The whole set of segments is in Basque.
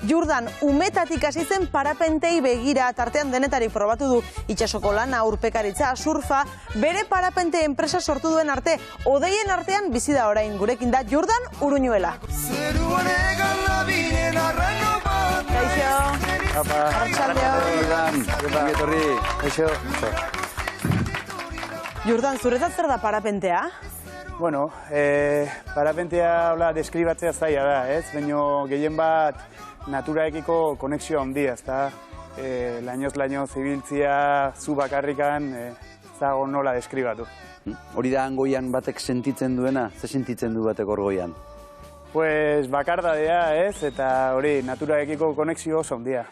Jordan umetatik hasi zen parapentei begira, tartean denetarik probatu du itsasoko lana, urpekaritza, surfa, bere parapente enpresa sortu duen arte, odeien artean bizi da orain. Gurekin da Jordan Uruñuela. Kaixo. Jordan, zuretzat zer da parapentea? Bueno, parapentea deskribatzea zaila da, ez? Baina gehien bat naturaekiko konexioa handia, ezta? Lainoz zibiltzia, zu bakarrikan, zago nola deskribatu. Hori da hangoian batek sentitzen duena? Ze sentitzen du batek orgoian? Pues bakardadea, ez? Eta hori naturaekiko konexio oso handia.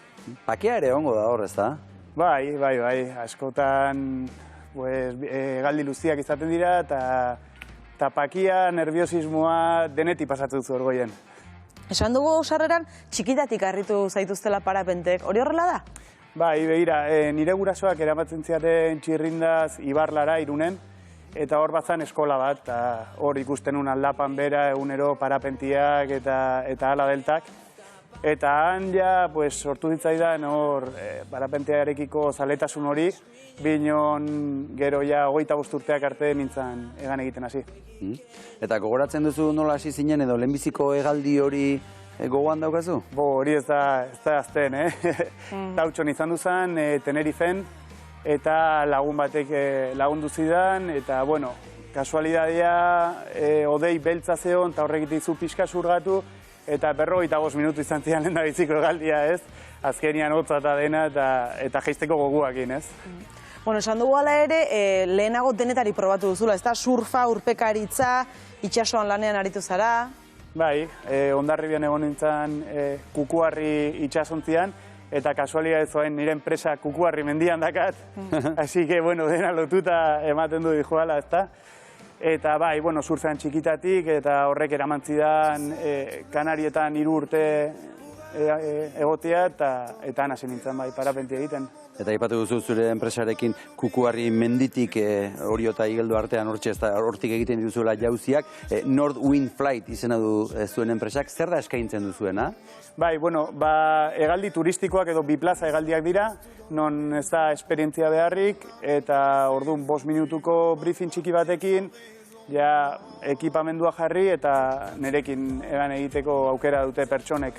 Pakea ere ongo da hor, ezta? Bai. Askotan galdi luziak izaten dira eta pakia, nerviosismoa denetik pasatu duzu orgoien. Esan dugu sarreran txikitatik harritu zaituztela parapentek, hori horrela da? Bai, begira, nire gurasoak eramatzen ziaten Txirrindaz Ibarlara, Irunen, eta hor batzan eskola bat, eta hor ikusten un aldapan bera, egunero parapentiak eta ala deltak. Eta han ja, sortu ditzaidan hor parapentearekiko zaletasun hori, binon gero ja 25 urteak arte nintzen egan egiten hasi. Eta gogoratzen duzu nola hasi zinen edo lehenbiziko hegaldi hori gogoan daukazu? Hori ez da azten, Tautxon izan duzan, Tenerifen, eta lagun batek lagundu zidan, eta, kasualidadea odei beltza zeon, eta horrek itizu pixka zurgatu, eta 45 minutu izan zidan lehen da biziko egaldia, ez? Azkenian hotza eta dena, eta jaisteko goguakin, ez? Esan dugu ala ere, lehenago denetari probatu duzula, ez da? Surfa, urpekaritza, itsasoan lanean aritu zara? Bai, Hondarribian egon nintzen Kukuarri itsasontzian, eta kasualidad zoen nire enpresa Kukuarri mendian dakat, así que, dena lotuta ematen du dijoala, ez da? Eta bai, surfean txikitatik, eta horrek eramantzidan Kanarietan 3 urte egotea, eta hasi nintzen bai, parapenti egiten. Eta aipatu duzu zure enpresarekin Kukuarri menditik Oriota igeldo artean hortik egiten dituzuela jauziak. North Wind Flight izena du zuen enpresak. Zer da eskaintzen duzuena? Bai, hegaldi turistikoak edo biplaza hegaldiak dira, non ez da esperientzia beharrik, eta orduan 5 minutuko briefing txiki batekin, ja ekipamendua jarri eta nerekin egan egiteko aukera dute pertsonek.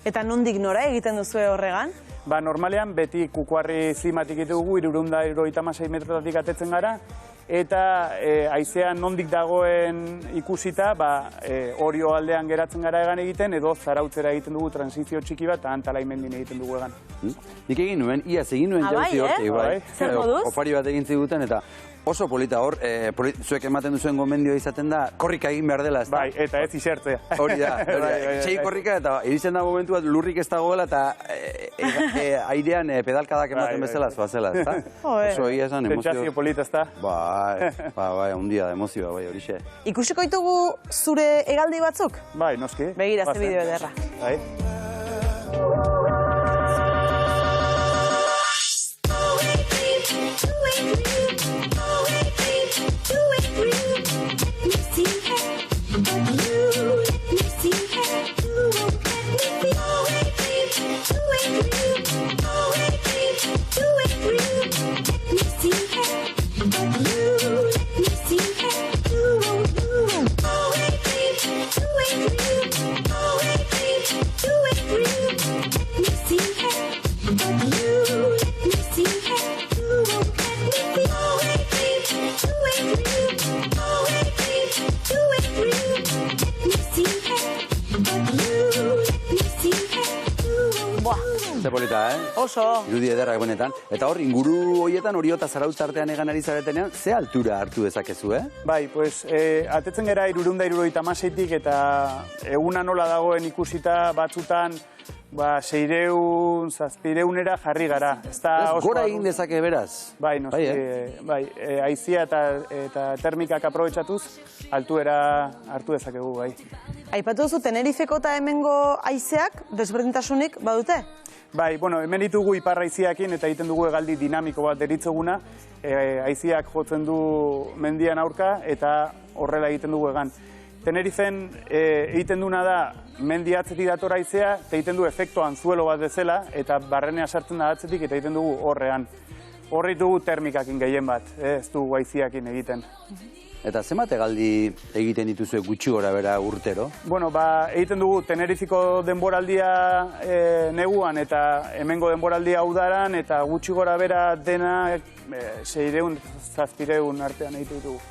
Eta nondik nora egiten duzue horregan? Normalean beti Kukuarri zimatik ditugu 376 metrotatik atetzen gara, eta haizean nondik dagoen ikusita, Orio aldean geratzen gara egan egiten, edo Zarautzera egiten dugu transizio txiki bat, eta Antalaimendin egiten dugu egan. Nik egin nuen, iaz egin nuen jauzi hortik, Zer moduz? Opari bat egin ziguten, eta oso polita hor, zuek ematen duzuen gomendioa izaten da, korrika egin behar dela, ez da? Bai, eta ez izertzea. Hori da, txei korrika, eta iristen da momentu bat lurrik ez dagoela, eta airean pedalkadak ematen bezala zoazela, ez da? Oso egia esan, emozio. Sentsazio polita, ez da? Bai, hundia da, emozioa, bai, horixe. Ikusiko ditugu zure hegaldi batzuk? Bai, noski. Begira, ze bideo ederra. Bai. Ze polita, Oso. Irudi ederrak benetan. Eta hor, inguru horietan, Oriota Zarautz artean egan ari zaretenean, ze altura hartu dezakezu, Bai, atetzen gara 376tik eta eguna nola dagoen ikusita batzutan 600, 700era jarri gara. Gora egin dezake beraz? Bai, haizia eta termikak aprobetxatuz, altuera hartu dezakegu, bai. Aipatu duzu, Tenerifeko eta hemengo haizeak desberdintasunik badute? Bai, hemen ditugu ipar haiziakin eta egiten dugu hegaldi dinamiko bat deritzoguna. Haiziak jotzen du mendian aurka eta horrela egiten dugu egan. Tenerifen egiten duna da, mendi atzetik dator haizea, eta egiten du efektu anzuelo bat bezala, eta barrenea sartzen da atzetik, eta egiten dugu horrean. Horri dugu termikakin gehien bat, ez dugu haiziakin egiten. Eta zenbat hegaldi egiten dituzue gutxi gora bera urtero? Bueno, egiten dugu Tenerifiko denboraldia neguan eta hemengo denboraldia udaran, eta gutxi gora bera dena 600, 700 artean egiten ditugu.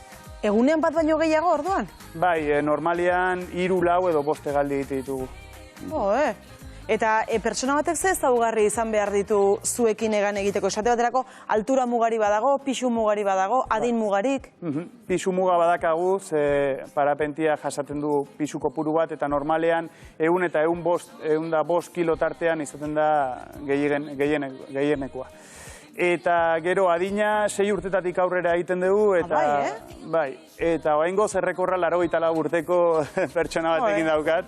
Egunean bat baino gehiago orduan? Bai, normalian 3, 4 edo 5 hegaldi egiten ditugu. Eta pertsona batek ze ezaugarri izan behar ditu zuekin egan egiteko? Esate baterako, altura mugari badago, pisu mugari badago, adin mugarik? Pisu muga badakagu, parapentia jasaten du pisu kopuru bat, eta normalean 100 eta 105 kilo tartean izaten da gehienekoa. Eta gero adina 6 urtetatik aurrera egiten dugu, eta oraingoz errekorra 84 urteko pertsona batekin daukat.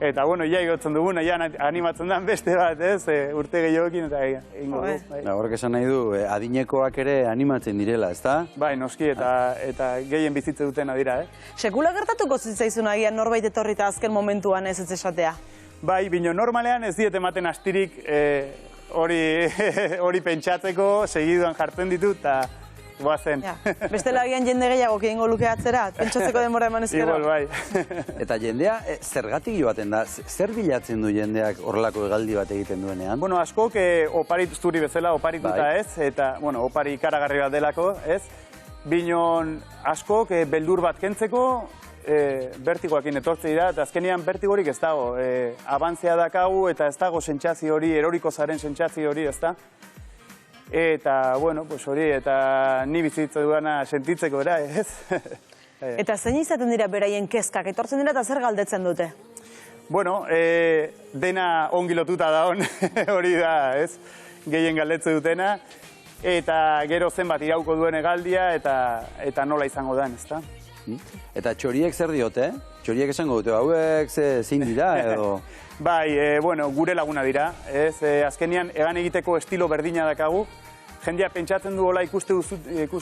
Eta, bueno, ja igotzen duguna, ja animatzen den beste bat, ez, urte gehiokin eta egingo dugu. Horrek esan nahi du, adinekoak ere animatzen direla, ezta? Bai, noski, eta gehien bizitze dutena dira, Sekula gertatuko zitzaizun agian norbait etorri eta azken momentuan ez esatea? Bai, bino normalean ez diet ematen astirik hori pentsatzeko, segiduan jartzen ditut, eta goazen. Bestela agian jende gehiago egingo luke atzera, pentsatzeko denbora eman ezkero. Igual, bai. Eta jendea zergatik joaten da? Zer bilatzen du jendeak horrelako hegaldi bat egiten duenean? Bueno, askok oparit zuri bezala, oparituta ez, eta, bueno, opari ikaragarri bat delako, ez? Binon askok beldur bat kentzeko, bertigoakin etortze dira, eta azkenean bertigorik ez dago. Abantzea dakagu eta ez dago sentsazio hori, eroriko zaren sentsazio hori, ez da? Eta, bueno, pues hori, eta ni bizitza duana sentitzeko era, ez? Eta zein izaten dira beraien kezkak, etortzen dira eta zer galdetzen dute? Bueno, dena ongi lotuta da hori da, ez? Gehien galdetze dutena, eta gero zenbat irauko duen hegaldia eta nola izango den, ezta? Eta txoriek zer diote? Txoriek esango dute, hauek zein dira edo? Bai, bueno, gure laguna dira, ez? Azkenean egan egiteko estilo berdina dakagu. Jendea pentsatzen du hola ikuste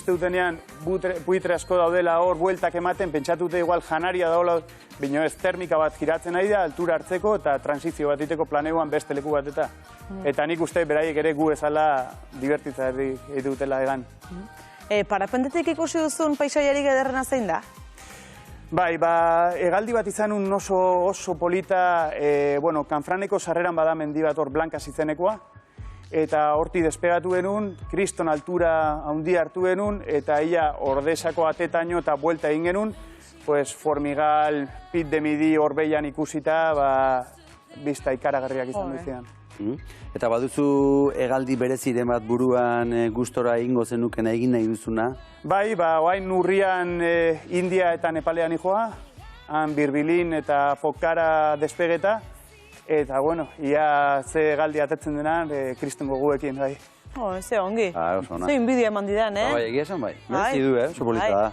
dutenean buitre asko daudela hor bueltak ematen, pentsatute igual janaria daula, bino ez termika bat giratzen nahi da, altura hartzeko eta transizio bat iteko planeguan beste leku bat eta nik uste beraiek ere gu ezala divertitza dutela egan. Parapentetik ikusi duzun paisaiarik ederrena zein da? Bai, hegaldi bat izan un oso polita, bueno, Kanfraneko sarreran bada mendi bat hor Blancas izenekoa, eta horti despegatu genuen, kriston altura handi hartu genuen, eta ia ordesako atetaino eta buelta egin genuen, pues Formigal, Pit de Midi horbeian ikusita, bizta ikaragarriak izan duzian. Eta baduzu hegaldi bereziren bat buruan gustora egingo zenukena egin nahi duzuna? Bai, oain urrian India eta Nepalean ijoa, han Birbilin eta Pokhara despegeta, eta, bueno, ia ze hegaldi atetzen denan, kriston goguekin, bai. Ze ongi. Ze inbidia eman didan, Bai, egia esan bai. Merezi du, oso polita da.